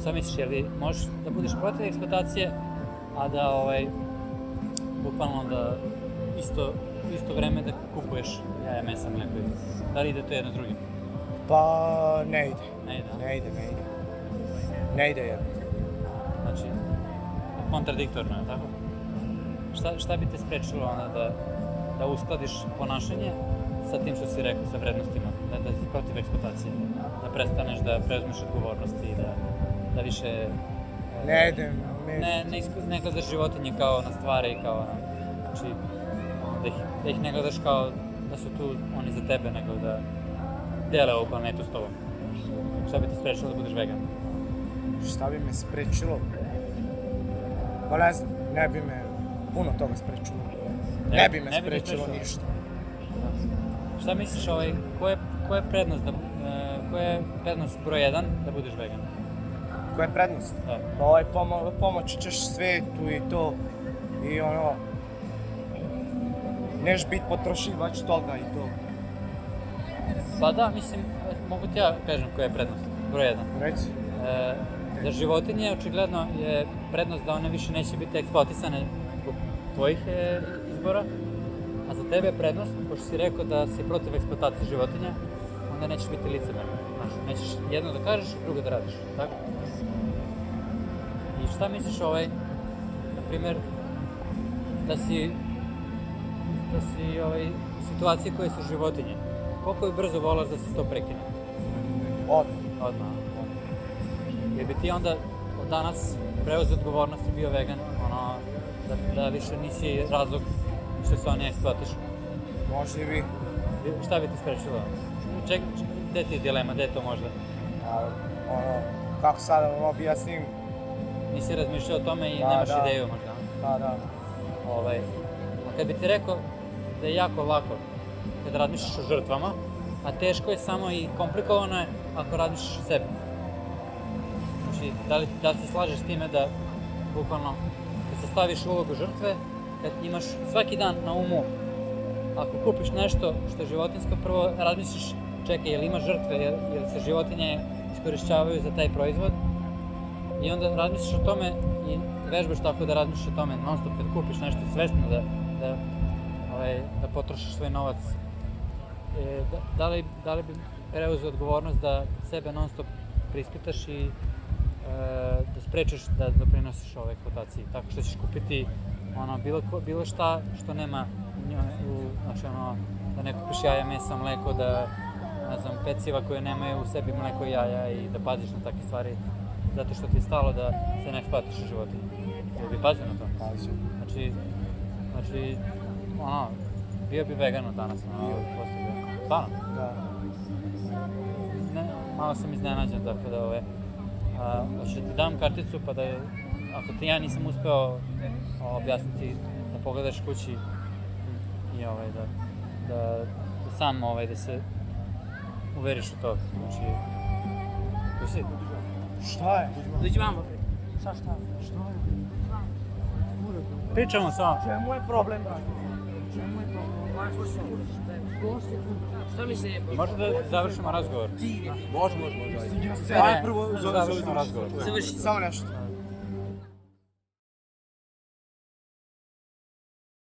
Šta misliš, je li možeš da budeš protiv eksploatacije, a da bukvalno da isto vreme da kupuješ jaja, mesa, mleko? Da li ide to jedno s drugim? Pa ne ide. Ne ide, a? Ne ide jedno. Znači, kontradiktorno je, tako? Šta bi te sprečilo onda da uskladiš ponašanje sa tim što si rekao, sa vrednostima, da si protiv eksploatacije, da prestaneš da preuzmeš odgovornosti i da više... Ne idem. Ne gledaš životinje kao na stvari, kao znači, da ih ne gledaš kao da su tu oni za tebe, nego da dele ovu planetu s tobom. Šta bi te sprečilo da budeš vegan? Šta bi me sprečilo? Pa ne znam, ne bi me puno toga sprečilo. Ne bi me sprečilo ništa. Šta misliš, koja je prednost broj 1 da budeš vegan? Koja je prednost? Da. Pa pomoći ćeš svetu i to, i neš biti potrošivač toga i to. Pa da, mislim, mogu ti ja kažem koja je prednost, broj 1. Reci. Za životinje očigledno je prednost da one više neće biti eksploatisane zbog tvojih izbora, a za tebe je prednost, pošto si rekao da si protiv eksploatacije životinja, onda nećeš biti licemeran. Znači, nećeš jedno da kažeš, drugo da radiš, tako? I šta misliš na primjer, da si u situaciji koje su životinje, koliko bi brzo volaš da se to prekine? Odmah. Jer bi ti onda od danas preuzeo odgovornost i bio vegan, da više nisi razlog što se oni eksploatišu? Možda i bi. Šta bi ti sprečilo? Gde ti je dilema, gde je to možda? Kako sad objasnim? Nisi razmišljao o tome i nemaš ideju možda? Da. A kad bi ti rekao da je jako lako kad razmišljaš o žrtvama, a teško je samo i komplikovano je ako razmišljaš o sebi. Znači, da li se slažeš s time da bukvalno kad se staviš u ulogu žrtve, kad imaš svaki dan na umu, ako kupiš nešto što je životinjsko, prvo razmisliš, čekaj, jel ima žrtve, jel se životinje iskorišćavaju za taj proizvod, i onda razmisliš o tome i vežbaš tako da razmisliš o tome non stop kad kupiš nešto svesno da potrošiš svoj novac. Da li bi preuzeo odgovornost da sebe non stop preispitaš i da sprečiš da doprinosiš ovoj eksploataciji, tako što ćeš kupiti bilo šta što nema znači da ne kupiš jaja, mesa, mleko, da ne znam, peciva koje nemaju u sebi mleko i jaja i da paziš na takve stvari zato što ti je stalo da se ne eksploatiše životinje. Jel bi pazio na to? Pazio. Znači, bio bi vegan od danas, stvarno? Da. Malo sam iznenađen, tako da hoćeš da ti dam karticu pa da ako ti ja nisam uspeo objasniti da pogledaš kući i da sam da se uveriš u to. Znači, tu si? Šta je? Dođi vamo. Šta? Pričamo samo. Čemu je problem, brate? Šta mi se je? Možda da završimo razgovor? Može. Ajde, prvo završimo razgovor. Završi. Samo nešto.